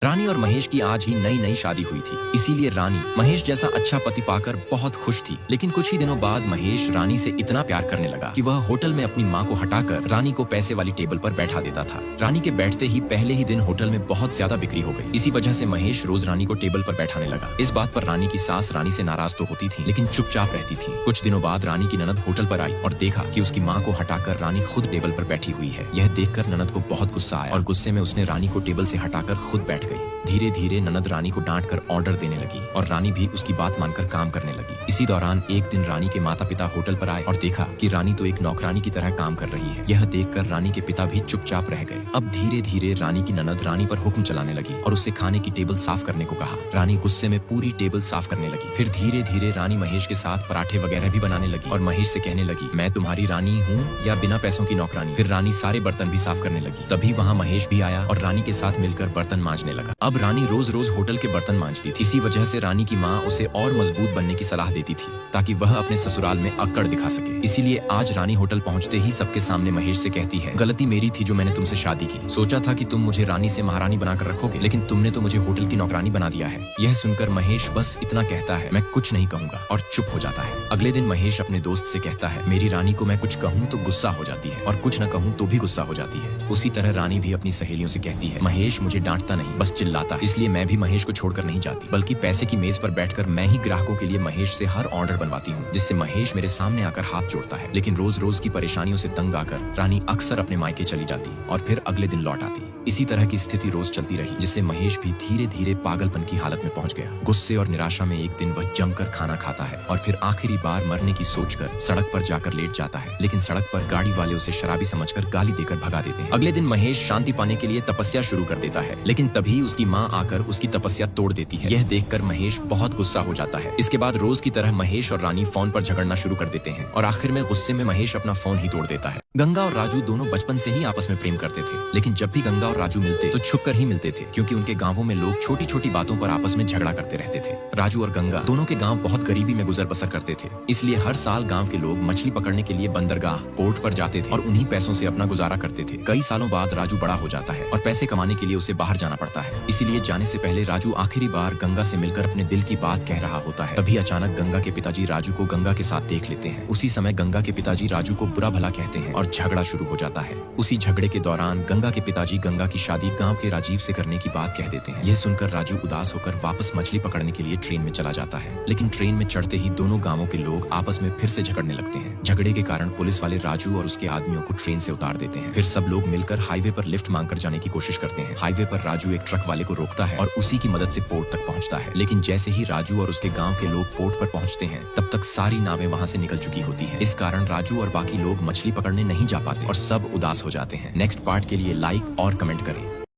रानी और महेश की आज ही नई नई शादी हुई थी, इसीलिए रानी महेश जैसा अच्छा पति पाकर बहुत खुश थी। लेकिन कुछ ही दिनों बाद महेश रानी से इतना प्यार करने लगा कि वह होटल में अपनी माँ को हटाकर रानी को पैसे वाली टेबल पर बैठा देता था। रानी के बैठते ही पहले ही दिन होटल में बहुत ज्यादा बिक्री हो गई। इसी वजह से महेश रोज रानी को टेबल पर बैठाने लगा। इस बात पर रानी की सास रानी से नाराज तो होती थी, लेकिन चुपचाप रहती थी। कुछ दिनों बाद रानी की ननद होटल पर आई और देखा कि उसकी माँ को हटाकर रानी खुद टेबल पर बैठी हुई है। यह देखकर ननद को बहुत गुस्सा आया और गुस्से में उसने रानी को टेबल से हटाकर खुद बैठ गई। धीरे धीरे ननद रानी को डांट कर ऑर्डर देने लगी और रानी भी उसकी बात मानकर काम करने लगी। इसी दौरान एक दिन रानी के माता पिता होटल पर आए और देखा कि रानी तो एक नौकरानी की तरह काम कर रही है। यह देखकर रानी के पिता भी चुपचाप रह गए। अब धीरे धीरे रानी की ननद रानी पर हुक्म चलाने लगी और उससे खाने की टेबल साफ करने को कहा। रानी गुस्से में पूरी टेबल साफ करने लगी। फिर धीरे धीरे रानी महेश के साथ पराठे वगैरह भी बनाने लगी और महेश से कहने लगी, मैं तुम्हारी रानी हूँ या बिना पैसों की नौकरानी। फिर रानी सारे बर्तन भी साफ करने लगी। तभी वहाँ महेश भी आया और रानी के साथ मिलकर बर्तन मांजने लगा। अब रानी रोज रोज होटल के बर्तन मांजती थी। इसी वजह से रानी की माँ उसे और मजबूत बनने की सलाह देती थी ताकि वह अपने ससुराल में अक्कड़ दिखा सके। इसीलिए आज रानी होटल पहुँचते ही सबके सामने महेश से कहती है, गलती मेरी थी जो मैंने तुमसे शादी की। सोचा था कि तुम मुझे रानी से महारानी बनाकर रखोगे, लेकिन तुमने तो मुझे होटल की नौकरानी बना दिया है। यह सुनकर महेश बस इतना कहता है, मैं कुछ नहीं कहूँगा, और चुप हो जाता है। अगले दिन महेश अपने दोस्त से कहता है, मेरी रानी को मैं कुछ कहूँ तो गुस्सा हो जाती है और कुछ न कहूँ तो भी गुस्सा हो जाती है। उसी तरह रानी भी अपनी सहेलियों से कहती है, महेश मुझे डांटता नहीं, बस चिल्लाता है। इसलिए मैं भी महेश को छोड़कर नहीं जाती, बल्कि पैसे की मेज पर बैठकर मैं ही ग्राहकों के लिए महेश से हर ऑर्डर बनवाती हूँ, जिससे महेश मेरे सामने आकर हाथ जोड़ता है। लेकिन रोज रोज की परेशानियों से तंग आकर रानी अक्सर अपने मायके चली जाती और फिर अगले दिन लौट आती। इसी तरह की स्थिति रोज चलती रही, जिससे महेश भी धीरे धीरे पागलपन की हालत में पहुंच गया। गुस्से और निराशा में एक दिन वह जमकर खाना खाता है और फिर आखिरी बार मरने की सोचकर सड़क पर जाकर लेट जाता है। लेकिन सड़क पर गाड़ी वाले उसे शराबी समझकर गाली देकर भगा देते हैं। अगले दिन महेश शांति पाने के लिए तपस्या शुरू कर देता है, लेकिन तभी उसकी माँ आकर उसकी तपस्या तोड़ देती है। यह देखकर महेश बहुत गुस्सा हो जाता है। इसके बाद रोज की तरह महेश और रानी फोन पर झगड़ना शुरू कर देते हैं और आखिर में गुस्से में महेश अपना फोन ही तोड़ देता है। गंगा और राजू दोनों बचपन से ही आपस में प्रेम करते थे, लेकिन जब भी गंगा और राजू मिलते तो छुपकर ही मिलते थे, क्योंकि उनके गांवों में लोग छोटी छोटी बातों पर आपस में झगड़ा करते रहते थे। राजू और गंगा दोनों के गांव बहुत गरीबी में गुजर बसर करते थे, इसलिए हर साल गांव के लोग मछली पकड़ने के लिए बंदरगाह पोर्ट पर जाते थे और उन्हीं पैसों से अपना गुजारा करते थे। कई सालों बाद राजू बड़ा हो जाता है और पैसे कमाने के लिए उसे बाहर जाना पड़ता है। इसीलिए जाने से पहले राजू आखिरी बार गंगा से मिलकर अपने दिल की बात कह रहा होता है। तभी अचानक गंगा के पिताजी राजू को गंगा के साथ देख लेते हैं। उसी समय गंगा के पिताजी राजू को बुरा भला कहते हैं और झगड़ा शुरू हो जाता है। उसी झगड़े के दौरान गंगा के पिताजी गंगा की शादी गांव के राजीव से करने की बात कह देते हैं। यह सुनकर राजू उदास होकर वापस मछली पकड़ने के लिए ट्रेन में चला जाता है, लेकिन ट्रेन में चढ़ते ही दोनों गांवों के लोग आपस में फिर से झगड़ने लगते हैं। झगड़े के कारण पुलिस वाले राजू और उसके आदमियों को ट्रेन से उतार देते हैं। फिर सब लोग मिलकर हाईवे पर लिफ्ट मांगकर जाने की कोशिश करते हैं। हाईवे पर राजू एक ट्रक वाले को रोकता है और उसी की मदद से पोर्ट तक पहुंचता है। लेकिन जैसे ही राजू और उसके गांव के लोग पोर्ट पर पहुंचते हैं, तब तक सारी नावें वहां से निकल चुकी होती हैं। इस कारण राजू और बाकी लोग मछली पकड़ने नहीं जा पाते और सब उदास हो जाते हैं। नेक्स्ट पार्ट के लिए लाइक और कमेंट करें।